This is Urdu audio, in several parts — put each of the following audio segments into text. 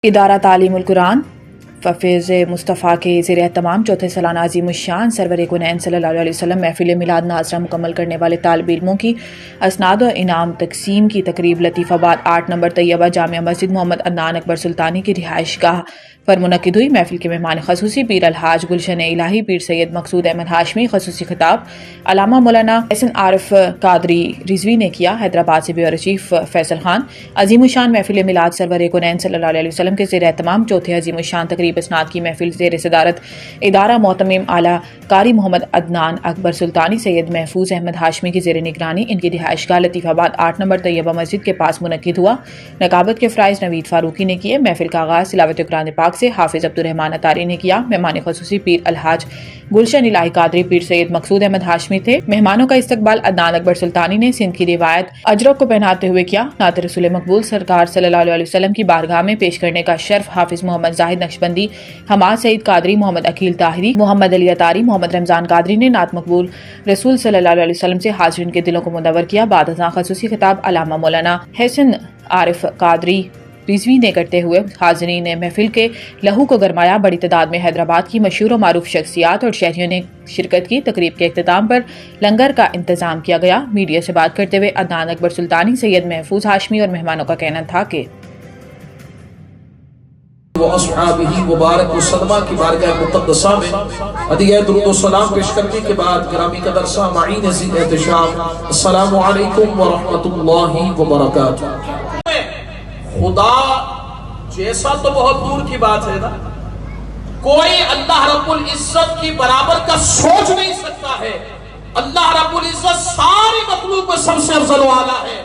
ادارہ تعلیم القرآن فیض مصطفیٰ کے زیر اہتمام چوتھے سالانہ عظیم الشان سرور کونین صلی اللہ علیہ وسلم محفل میلاد ناظرہ مکمل کرنے والے طالب علموں کی اسناد و انعام تقسیم کی تقریب لطیف آباد 8 نمبر طیبہ جامع مسجد محمد عدنان اکبر سلطانی کی رہائش گاہ پر منعقد ہوئی۔ محفل کے مہمان خصوصی پیر الحاج گلشن الہی پیر سید مقصود احمد ہاشمی خصوصی خطاب علامہ مولانا حسن عارف قادری رضوی نے کیا۔ حیدرآباد سے بیورو چیف فیصل خان۔ عظیم الشان محفل میلاد سرور کونین صلی اللہ علیہ وسلم کے زیر اہتمام چوتھے عظیم الشان تقریب اسناد کی محفل زیر صدارت ادارہ محتمم اعلیٰ قاری محمد عدنان اکبر سلطانی سید محفوظ احمد ہاشمی کی زیر نگرانی ان کی رہائش گاہ لطیف آباد 8 نمبر طیبہ مسجد کے پاس منعقد ہوا۔ نقابت کے فرائض نوید فاروقی نے کیے۔ محفل کا آغاز تلاوت قرآن پاک سے حافظ عبدالرحمان اطاری نے کیا۔ مہمان خصوصی پیر الحاج گلشن الہی قادری پیر سید مقصود احمد ہاشمی تھے۔ مہمانوں کا استقبال عدنان اکبر سلطانی نے سندھ کی روایت اجرک کو پہناتے ہوئے کیا۔ نعت رسول مقبول سرکار صلی اللہ علیہ وسلم کی بارگاہ میں پیش کرنے کا شرف حافظ محمد زاہد نقشبندی، حماد سعید قادری، محمد عقیل طاہری، محمد علی اطاری، محمد رمضان قادری نے نعت مقبول رسول صلی اللہ علیہ وسلم سے حاضرین کے دلوں کو منور کیا۔ بعد ازاں خصوصی خطاب علامہ مولانا حسن عارف قادری رضوی نے کرتے ہوئے حاضرین نے محفل کے لہو کو گرمایا۔ بڑی تعداد میں حیدرآباد کی مشہور و معروف شخصیات اور شہریوں نے شرکت کی۔ تقریب کے اختتام پر لنگر کا انتظام کیا گیا۔ میڈیا سے بات کرتے ہوئے عدنان اکبر سلطانی سید محفوظ ہاشمی اور مہمانوں کا کہنا تھا کہ وَأَصْحَابِهِ مبارک وسلمہ کی بارگاہ مقدسہ میں ہدیہ درود و سلام پیش کرنے کے بعد گرامی قدر سامعین عزیز احتشام السلام علیکم ورحمۃ اللہ وبرکاتہ۔ خدا جیسا تو بہت دور کی بات ہے نا، کوئی اللہ رب العزت کی برابر کا سوچ نہیں سکتا ہے۔ اللہ رب العزت ساری مخلوق میں سب سے افضل و اعلیٰ ہے۔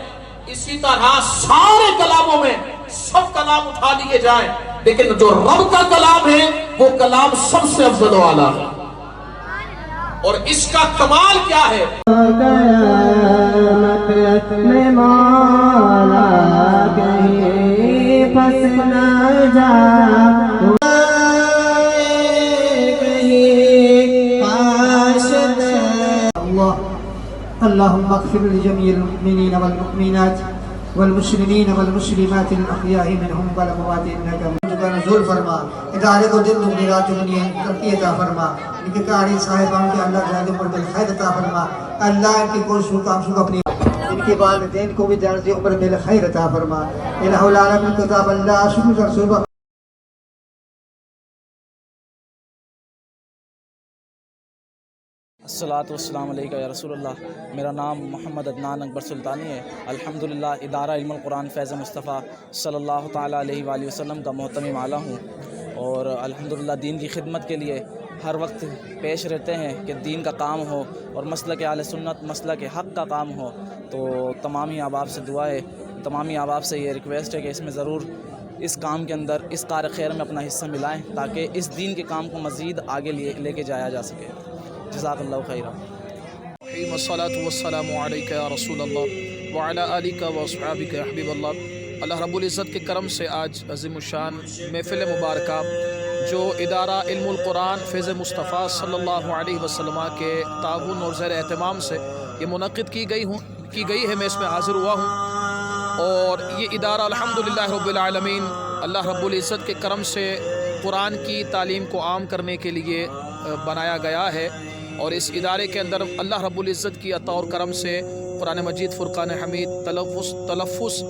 اسی طرح سارے کلاموں میں سب کلام اٹھا لیے جائیں، لیکن جو رب کا کلام ہے وہ کلام سب سے افضل و اعلیٰ ہے۔ اور اس کا کمال کیا ہے؟ اللهم اغفر لجميع المؤمنين والمؤمنات والمسلمين والمسلمات الأحياء منهم والأموات إنك نزول فرما، ادارے کو دن دگنی رات چگنی ترقی عطا فرما، ان کے قاری صاحبان کے اللہ جلال پر بالخیر عطا فرما، اللہ ان کی کوششوں کام شو اپنی ان کے والدین کو بھی جانتی عمر بالخیر عطا فرما۔ الہ العالمین کتاب اللہ شکر رسول الصلاۃ والسلام علیکہ یا رسول اللہ۔ میرا نام محمد عدنان اکبر سلطانی ہے۔ الحمدللہ ادارہ علم القرآن فیض مصطفیٰ صلی اللہ تعالیٰ علیہ وآلہ وسلم کا محتمم اعلیٰ ہوں، اور الحمدللہ دین کی خدمت کے لیے ہر وقت پیش رہتے ہیں کہ دین کا کام ہو اور مسلک اہل سنت مسلک حق کا کام ہو۔ تو تمامی احباب سے دعا ہے، تمامی احباب سے یہ ریکویسٹ ہے کہ اس میں ضرور اس کام کے اندر اس کار خیر میں اپنا حصہ ملائیں تاکہ اس دین کے کام کو مزید آگے لے کے جایا جا سکے۔ جزاک اللہ خیرہ۔ الصلاة والسلام علیکہ یا رسول اللہ وعلی آلکہ واصحابکہ یا حبیب اللہ۔ اللہ رب العزت کے کرم سے آج عظیم الشان محفل مبارکہ جو ادارہ علم القرآن فیض مصطفیٰ صلی اللہ علیہ وسلم کے تعاون اور زیر اہتمام سے یہ منعقد کی گئی ہے، میں اس میں حاضر ہوا ہوں۔ اور یہ ادارہ الحمدللہ رب العالمین اللہ رب العزت کے کرم سے قرآن کی تعلیم کو عام کرنے کے لیے بنایا گیا ہے، اور اس ادارے کے اندر اللہ رب العزت کی عطا اور کرم سے قرآن مجید فرقان حمید تلفظ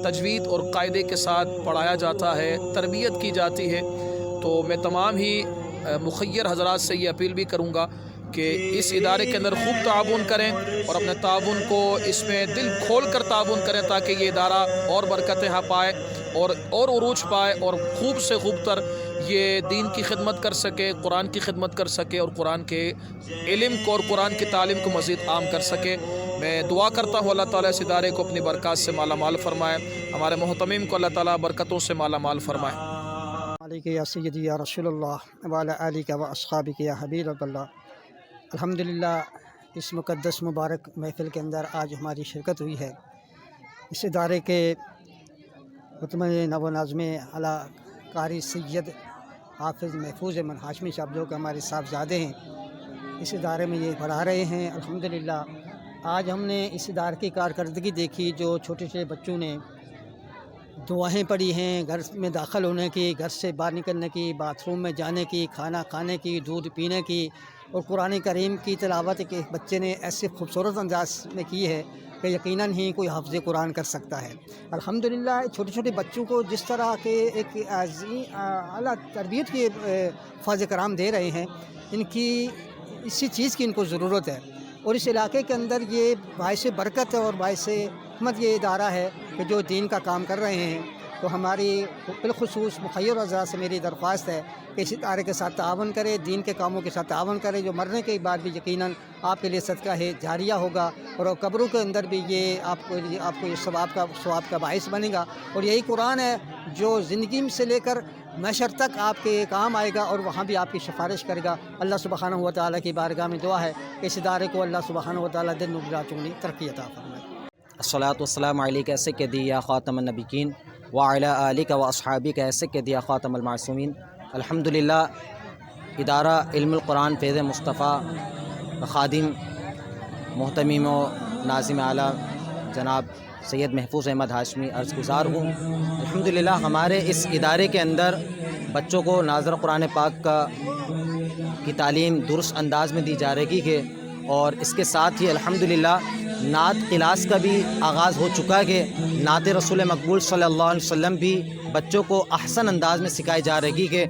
تجوید اور قاعدے کے ساتھ پڑھایا جاتا ہے، تربیت کی جاتی ہے۔ تو میں تمام ہی مخیر حضرات سے یہ اپیل بھی کروں گا کہ اس ادارے کے اندر خوب تعاون کریں اور اپنے تعاون کو اس میں دل کھول کر تعاون کریں تاکہ یہ ادارہ اور برکتیں پائے اور عروج پائے اور خوب سے خوب تر یہ دین کی خدمت کر سکے، قرآن کی خدمت کر سکے اور قرآن کے علم کو اور قرآن کی تعلیم کو مزید عام کر سکے۔ میں دعا کرتا ہوں اللہ تعالیٰ اس ادارے کو اپنی برکات سے مالا مال فرمائے، ہمارے محتمم کو اللہ تعالیٰ برکتوں سے مالا مال فرمائے۔ علیکہ یا سیدی یا رسول اللہ وعلی آلکہ و اصحابکہ یا حبیب اللہ۔ الحمدللہ اس مقدس مبارک محفل کے اندر آج ہماری شرکت ہوئی ہے۔ اس ادارے کے متمم نو ناظم اعلیٰ قاری سید حافظ محفوظ احمد ہاشمی صاحب جو کہ ہمارے صاحبزادے ہیں، اس ادارے میں یہ پڑھا رہے ہیں۔ الحمدللہ آج ہم نے اس ادارے کی کارکردگی دیکھی، جو چھوٹے چھوٹے بچوں نے دعائیں پڑھی ہیں گھر میں داخل ہونے کی، گھر سے باہر نکلنے کی، باتھ روم میں جانے کی، کھانا کھانے کی، دودھ پینے کی، اور قرآن کریم کی تلاوت ایک بچے نے ایسے خوبصورت انداز میں کی ہے کہ یقیناً ہی کوئی حفظ قرآن کر سکتا ہے۔ الحمدللہ چھوٹے چھوٹے بچوں کو جس طرح کے ایک اعلیٰ تربیت کے فاضل کرام دے رہے ہیں، ان کی اسی چیز کی ان کو ضرورت ہے، اور اس علاقے کے اندر یہ باعث برکت اور باعث حکمت یہ ادارہ ہے کہ جو دین کا کام کر رہے ہیں۔ تو ہماری بالخصوص مخیر حضرات سے میری درخواست ہے کہ اس ادارے کے ساتھ تعاون کرے، دین کے کاموں کے ساتھ تعاون کرے، جو مرنے کے بعد بھی یقیناً آپ کے لیے صدقہ ہے جاریہ ہوگا، اور قبروں کے اندر بھی یہ آپ کو یہ ثواب کا باعث بنے گا، اور یہی قرآن ہے جو زندگی سے لے کر محشر تک آپ کے کام آئے گا، اور وہاں بھی آپ کی سفارش کرے گا۔ اللہ سبحانہ و تعالیٰ کی بارگاہ میں دعا ہے کہ اس ادارے کو اللہ سبحانہ و تعالیٰ دن و رات چنگی ترقی عطا فرمائے۔ الصلاۃ والسلام علیک سیدی یا خاتم النبیین وعلی آلک و اصحابک سیدی یا خاتم المعصومین۔ الحمدللہ ادارہ علم القرآن فیض مصطفیٰ خادم محتمیم و ناظم اعلیٰ جناب سید محفوظ احمد ہاشمی عرض گزار ہوں۔ الحمدللہ ہمارے اس ادارے کے اندر بچوں کو ناظر قرآن پاک کی تعلیم درست انداز میں دی جا رہی ہے، اور اس کے ساتھ ہی الحمدللہ نعت کلاس کا بھی آغاز ہو چکا ہے۔ نعت رسول مقبول صلی اللہ علیہ وسلم بھی بچوں کو احسن انداز میں سکھائی جا رہی ہے،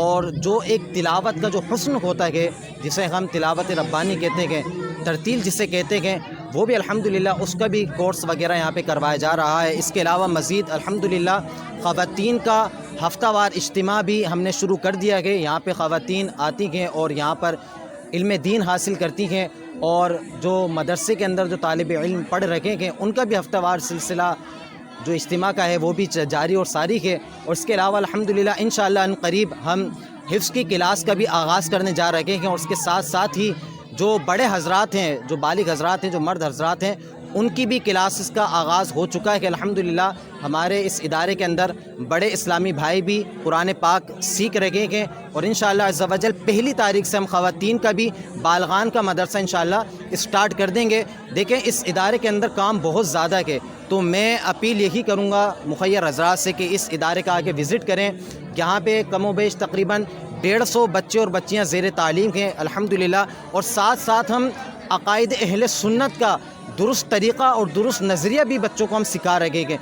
اور جو ایک تلاوت کا جو حسن ہوتا ہے جسے ہم تلاوت ربانی کہتے ہیں، ترتیل جسے کہتے ہیں، وہ بھی الحمدللہ اس کا بھی کورس وغیرہ یہاں پہ کروایا جا رہا ہے۔ اس کے علاوہ مزید الحمدللہ خواتین کا ہفتہ وار اجتماع بھی ہم نے شروع کر دیا ہے۔ یہاں پہ خواتین آتی ہیں اور یہاں پر علم دین حاصل کرتی ہیں، اور جو مدرسے کے اندر جو طالب علم پڑھ رہے ہیں ان کا بھی ہفتہ وار سلسلہ جو اجتماع کا ہے وہ بھی جاری اور ساری ہے۔ اور اس کے علاوہ الحمدللہ انشاءاللہ ان قریب ہم حفظ کی کلاس کا بھی آغاز کرنے جا رہے ہیں، اور اس کے ساتھ ساتھ ہی جو بڑے حضرات ہیں، جو بالغ حضرات ہیں، جو مرد حضرات ہیں، ان کی بھی کلاسز کا آغاز ہو چکا ہے کہ الحمدللہ ہمارے اس ادارے کے اندر بڑے اسلامی بھائی بھی قرآن پاک سیکھ رہے ہیں، اور انشاءاللہ عز و جل 1 تاریخ سے ہم خواتین کا بھی بالغان کا مدرسہ انشاءاللہ اسٹارٹ کر دیں گے۔ دیکھیں اس ادارے کے اندر کام بہت زیادہ ہے، تو میں اپیل یہی کروں گا مخیر حضرات سے کہ اس ادارے کا آگے وزٹ کریں۔ یہاں پہ کم و بیش تقریباً 150 بچے اور بچیاں زیر تعلیم ہیں الحمدللہ، اور ساتھ ساتھ ہم عقائد اہل سنت کا درست طریقہ اور درست نظریہ بھی بچوں کو ہم سکھا رہے ہیں۔